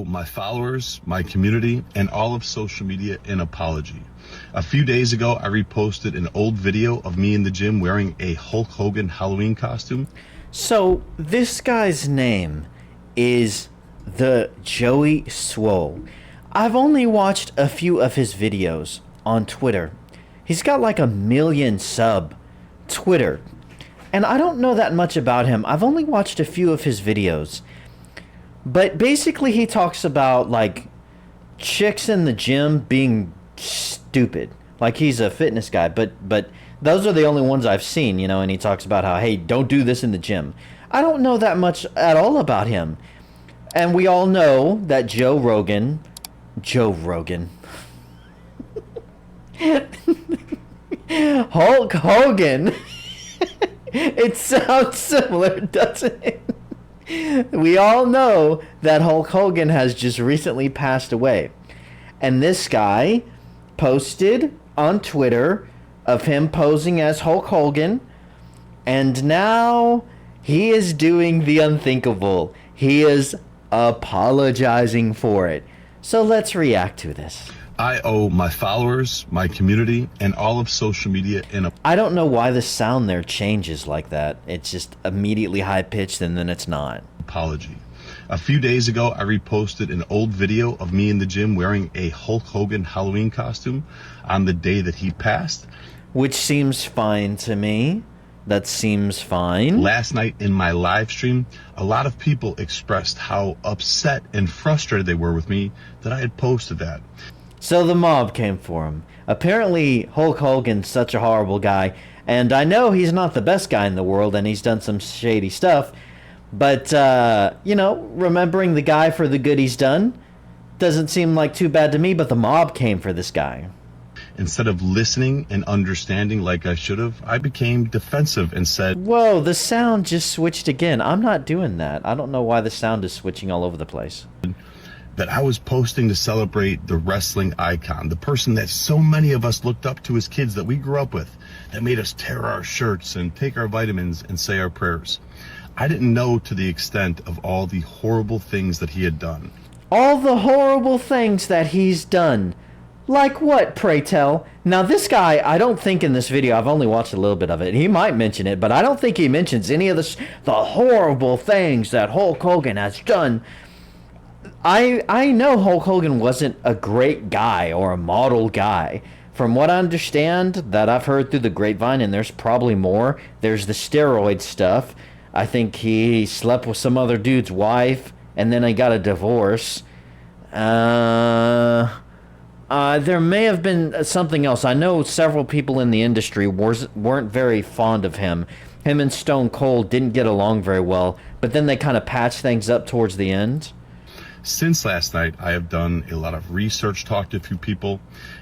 my followers, my community, and all of social media an apology. A few days ago, I reposted an old video of me in the gym wearing a Hulk Hogan Halloween costume. So, this guy's name is the Joey Swoll. I've only watched a few of his videos on Twitter. He's got like 1 million sub Twitter. And I don't know that much about him. I've only watched a few of his videos. But basically he talks about like chicks in the gym being stupid. Like he's a fitness guy, but those are the only ones I've seen, you know, and he talks about how, hey, don't do this in the gym. I don't know that much at all about him. And we all know that Joe Rogan. Hulk Hogan. It sounds similar, doesn't it? We all know that Hulk Hogan has just recently passed away. And this guy posted on Twitter of him posing as Hulk Hogan. And now he is doing the unthinkable. He is apologizing for it. So let's react to this. I owe my followers, my community, and all of social media an I don't know why the sound there changes like that. It's just immediately high-pitched and then it's not. apology. A few days ago, I reposted an old video of me in the gym wearing a Hulk Hogan Halloween costume on the day that he passed. Which seems fine to me. That seems fine. Last night in my live stream, a lot of people expressed how upset and frustrated they were with me that I had posted that. So the mob came for him. Apparently, Hulk Hogan's such a horrible guy, and I know he's not the best guy in the world, and he's done some shady stuff, but, you know, remembering the guy for the good he's done doesn't seem like too bad to me, but the mob came for this guy. Instead of listening and understanding like I should have, I became defensive and said, Whoa, the sound just switched again. I'm not doing that. I don't know why the sound is switching all over the place. that I was posting to celebrate the wrestling icon, the person that so many of us looked up to as kids that we grew up with, that made us tear our shirts and take our vitamins and say our prayers. I didn't know to the extent of all the horrible things that he had done. All the horrible things that he's done. Like what, pray tell? Now this guy, I don't think in this video, I've only watched a little bit of it, he might mention it, but I don't think he mentions any of the horrible things that Hulk Hogan has done. I know Hulk Hogan wasn't a great guy or a model guy. From what I understand, that I've heard through the grapevine, and there's probably more, there's the steroid stuff. I think he slept with some other dude's wife, and then he got a divorce. There may have been something else. I know several people in the industry weren't very fond of him. Him and Stone Cold didn't get along very well, but then they kind of patched things up towards the end. Since last night, I have done a lot of research, talked to a few people,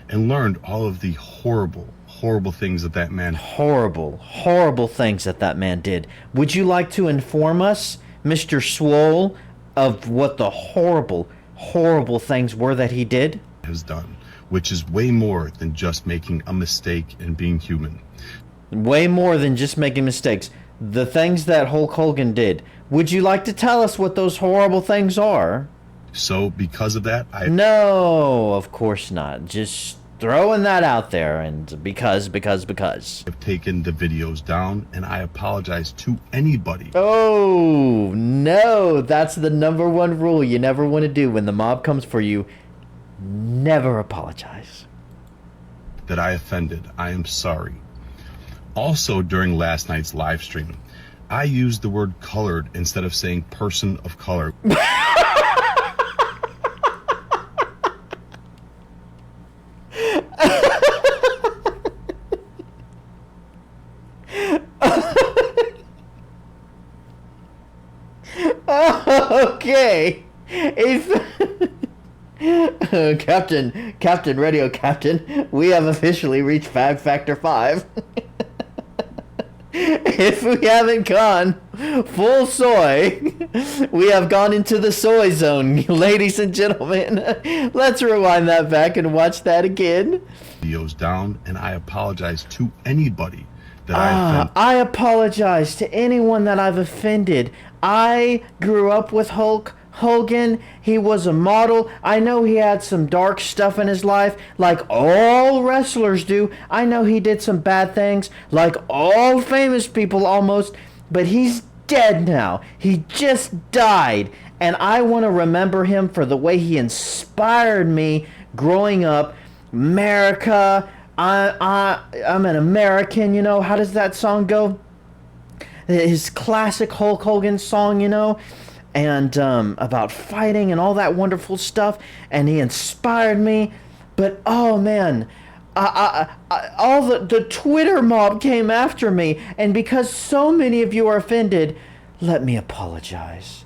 and learned all of the horrible, horrible things that that man... Horrible, horrible things that man did. Would you like to inform us, Mr. Swoll, of what the horrible, horrible things were that he did? ...has done, which is way more than just making a mistake and being human. Way more than just making mistakes. The things that Hulk Hogan did. Would you like to tell us what those horrible things are? So, because of that, No, of course not. Just throwing that out there, and because. I've taken the videos down, and I apologize to anybody. Oh, no, that's the #1 rule you never want to do when the mob comes for you. Never apologize. That I offended. I am sorry. Also, during last night's live stream, I used the word colored instead of saying person of color. Okay. Captain Radio Captain, we have officially reached Fab Factor 5. If we haven't gone full soy, we have gone into the soy zone, ladies and gentlemen. Let's rewind that back and watch that again. Videos down, and I apologize to anybody that I offended. I apologize to anyone that I've offended. I grew up with Hulk Hogan, he was a model. I know he had some dark stuff in his life, like all wrestlers do. I know he did some bad things, like all famous people almost, but he's dead now. He just died, and I want to remember him for the way he inspired me growing up. America, I'm an American, you know. How does that song go? His classic Hulk Hogan song, you know, and about fighting and all that wonderful stuff, and he inspired me. But oh man, all the Twitter mob came after me, and because so many of you are offended, let me apologize.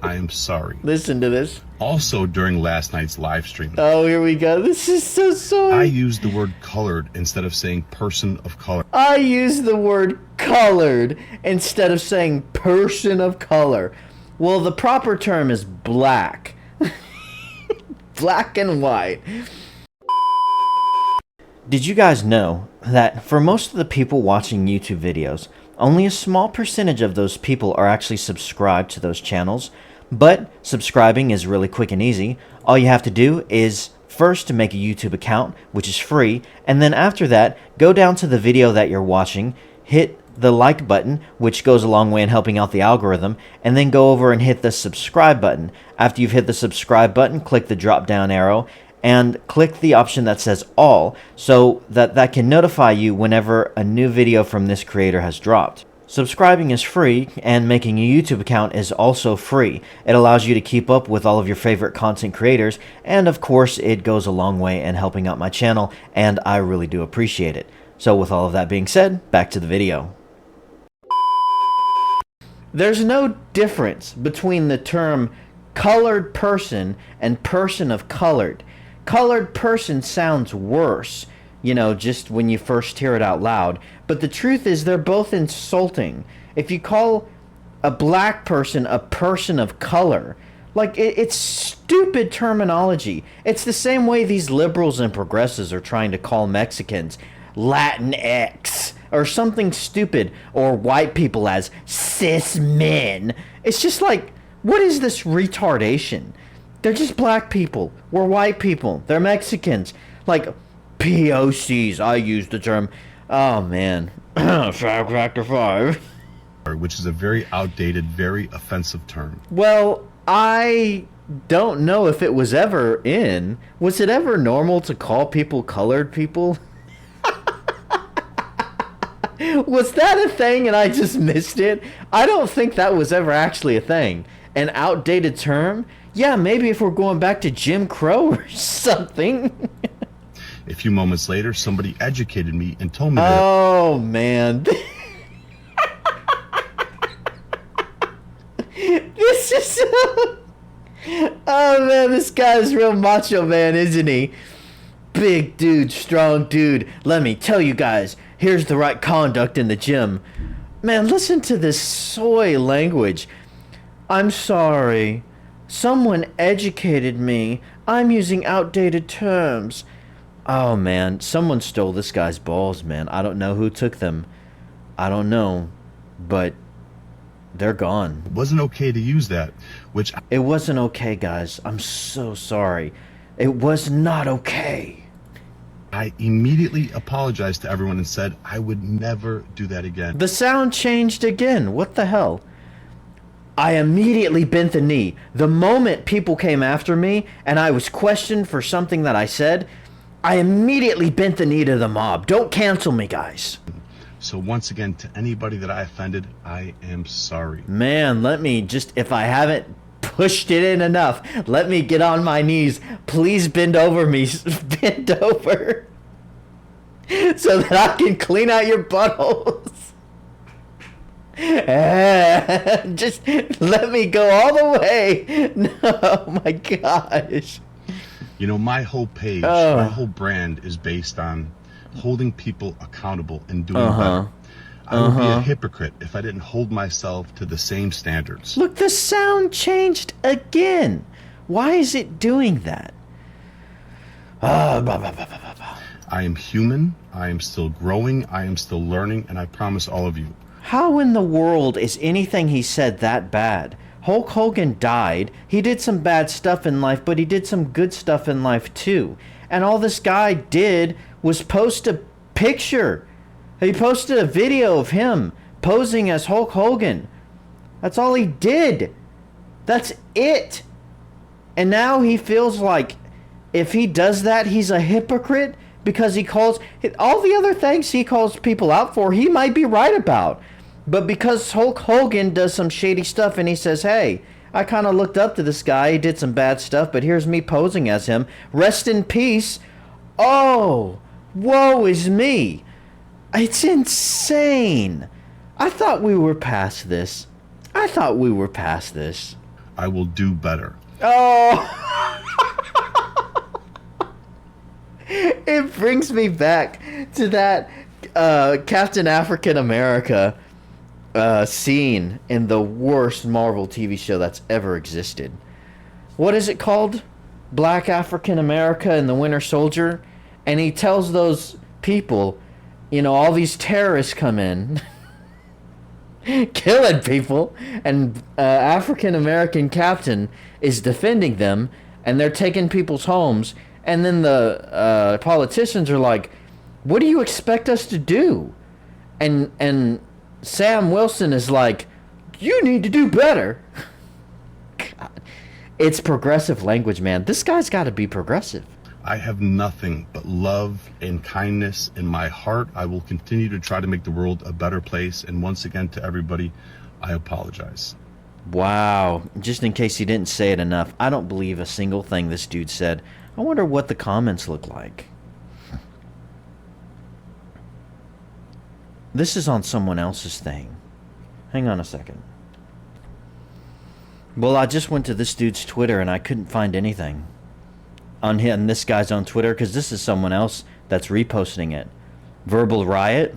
I am sorry. Listen to this. Also, during last night's live stream, Oh, here we go. This is so sorry. I used the word colored instead of saying person of color. I use the word colored instead of saying person of color. Well, the proper term is black. Black and white. Did you guys know that for most of the people watching YouTube videos, only a small percentage of those people are actually subscribed to those channels? But subscribing is really quick and easy. All you have to do is first to make a YouTube account, which is free, and then after that, go down to the video that you're watching, hit the like button, which goes a long way in helping out the algorithm, and then go over and hit the subscribe button. After you've hit the subscribe button, click the drop down arrow and click the option that says all, so that can notify you whenever a new video from this creator has dropped. Subscribing is free, and making a YouTube account is also free. It allows you to keep up with all of your favorite content creators, and of course it goes a long way in helping out my channel, and I really do appreciate it. So with all of that being said, back to the video. There's no difference between the term colored person and person of colored. Colored person sounds worse, you know, just when you first hear it out loud. But the truth is they're both insulting. If you call a black person a person of color, like it's stupid terminology. It's the same way these liberals and progressives are trying to call Mexicans Latinx or something stupid, or white people as cis men. It's just like, what is this retardation? They're just black people. We're white people. They're Mexicans. Like, POCs, I use the term. Oh, man. Fact Factor 5. Which is a very outdated, very offensive term. Well, I don't know if it was ever in. Was it ever normal to call people colored people? Was that a thing and I just missed it? I don't think that was ever actually a thing. An outdated term? Yeah, maybe if we're going back to Jim Crow or something. A few moments later, somebody educated me and told me that. Oh, man. This is... Oh, man, this guy's real macho man, isn't he? Big dude, strong dude. Let me tell you guys, here's the right conduct in the gym. Man, listen to this soy language. I'm sorry. Someone educated me. I'm using outdated terms. Oh, man. Someone stole this guy's balls, man. I don't know who took them. I don't know. But they're gone. It wasn't okay to use that, which... It wasn't okay, guys. I'm so sorry. It was not okay. I immediately apologized to everyone and said I would never do that again. The sound changed again. What the hell? I immediately bent the knee. The moment people came after me and I was questioned for something that I said, I immediately bent the knee to the mob. Don't cancel me, guys. So once again, to anybody that I offended, I am sorry. Man, let me just, if I haven't pushed it in enough, let me get on my knees. Please bend over me. Bend over. So that I can clean out your buttholes. Just let me go all the way. No, oh my gosh. You know, my whole page, my whole brand is based on holding people accountable and doing better. I would be a hypocrite if I didn't hold myself to the same standards. Look, the sound changed again. Why is it doing that? I am human, I am still growing, I am still learning, and I promise all of you, How in the world is anything he said that bad? Hulk Hogan died. He did some bad stuff in life, but he did some good stuff in life too. And all this guy did was post a picture. He posted a video of him posing as Hulk Hogan. That's all he did. That's it. And now he feels like if he does that, he's a hypocrite because he calls all the other things he calls people out for, he might be right about. But because Hulk Hogan does some shady stuff and he says, hey, I kind of looked up to this guy, he did some bad stuff, but here's me posing as him. Rest in peace. Oh, woe is me. It's insane. I thought we were past this. I will do better. Oh. It brings me back to that Captain African America scene in the worst Marvel TV show that's ever existed. What is it called? Black African America and the Winter Soldier. And he tells those people, you know, all these terrorists come in killing people, and African American captain is defending them, and they're taking people's homes, and then the politicians are like, what do you expect us to do? And Sam Wilson is like, you need to do better. God. It's progressive language, man. This guy's got to be progressive. I have nothing but love and kindness in my heart. I will continue to try to make the world a better place. And once again, to everybody, I apologize. Wow. Just in case he didn't say it enough, I don't believe a single thing this dude said. I wonder what the comments look like. This is on someone else's thing. Hang on a second. Well, I just went to this dude's Twitter and I couldn't find anything on him, this guy's on Twitter, because this is someone else that's reposting it. Verbal Riot.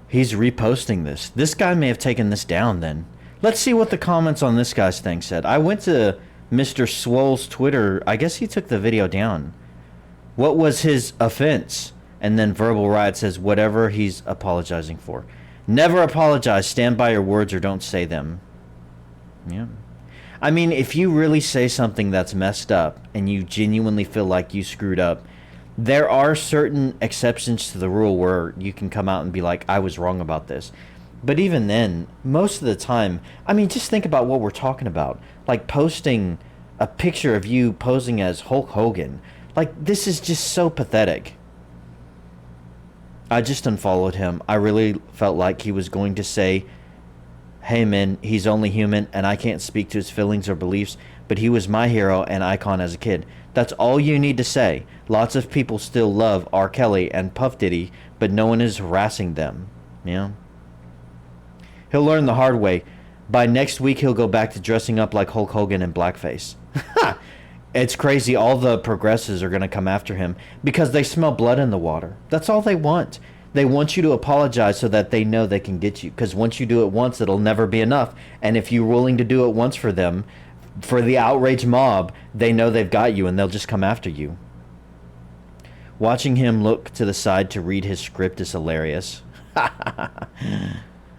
He's reposting this. This guy may have taken this down then. Let's see what the comments on this guy's thing said. I went to Mr. Swoll's Twitter. I guess he took the video down. What was his offense? And then Verbal Riot says whatever he's apologizing for. Never apologize. Stand by your words or don't say them. Yeah. I mean, if you really say something that's messed up and you genuinely feel like you screwed up, there are certain exceptions to the rule where you can come out and be like, I was wrong about this. But even then, most of the time, I mean, just think about what we're talking about. Like posting a picture of you posing as Hulk Hogan. Like, this is just so pathetic. I just unfollowed him. I really felt like he was going to say, hey man, he's only human and I can't speak to his feelings or beliefs, but he was my hero and icon as a kid. That's all you need to say. Lots of people still love R. Kelly and Puff Diddy, but no one is harassing them. Yeah. He'll learn the hard way. By next week, he'll go back to dressing up like Hulk Hogan in blackface. It's crazy. All the progressives are going to come after him because they smell blood in the water. That's all they want. They want you to apologize so that they know they can get you. Because once you do it once, it'll never be enough. And if you're willing to do it once for them, for the outraged mob, they know they've got you and they'll just come after you. Watching him look to the side to read his script is hilarious. I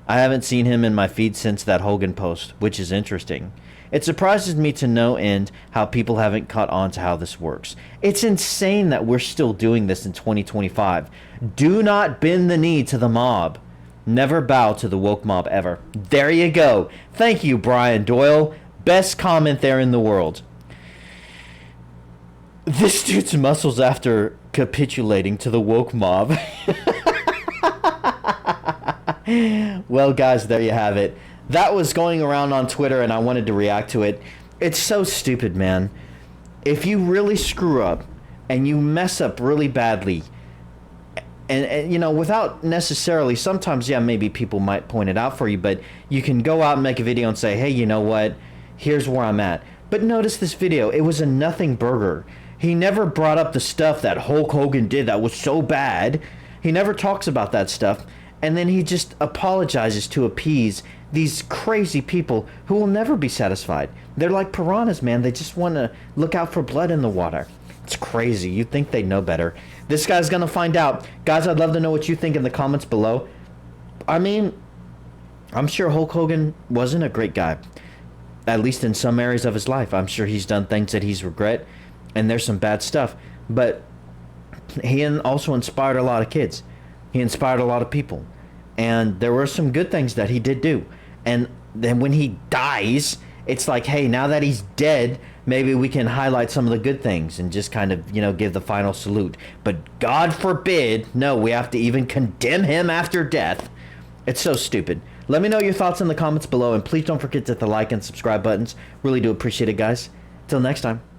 haven't seen him in my feed since that Hogan post, which is interesting. It surprises me to no end how people haven't caught on to how this works. It's insane that we're still doing this in 2025. Do not bend the knee to the mob. Never bow to the woke mob ever. There you go. Thank you, Brian Doyle. Best comment there in the world. This dude's muscles after capitulating to the woke mob. Well, guys, there you have it. That was going around on Twitter and I wanted to react to it. It's so stupid, man. If you really screw up and you mess up really badly, and you know, without necessarily, sometimes, yeah, maybe people might point it out for you, but you can go out and make a video and say, hey, you know what? Here's where I'm at. But notice this video. It was a nothing burger. He never brought up the stuff that Hulk Hogan did that was so bad. He never talks about that stuff. And then he just apologizes to appease these crazy people who will never be satisfied. They're like piranhas, man. They just want to look out for blood in the water. It's crazy. You'd think they'd know better. This guy's going to find out. Guys, I'd love to know what you think in the comments below. I mean, I'm sure Hulk Hogan wasn't a great guy, at least in some areas of his life. I'm sure he's done things that he's regret, and there's some bad stuff. But he also inspired a lot of kids. He inspired a lot of people. And there were some good things that he did do. And then when he dies, it's like, hey, now that he's dead, maybe we can highlight some of the good things and just kind of, give the final salute. But God forbid, no, we have to even condemn him after death. It's so stupid. Let me know your thoughts in the comments below, and please don't forget to hit the like and subscribe buttons. Really do appreciate it, guys. Till next time.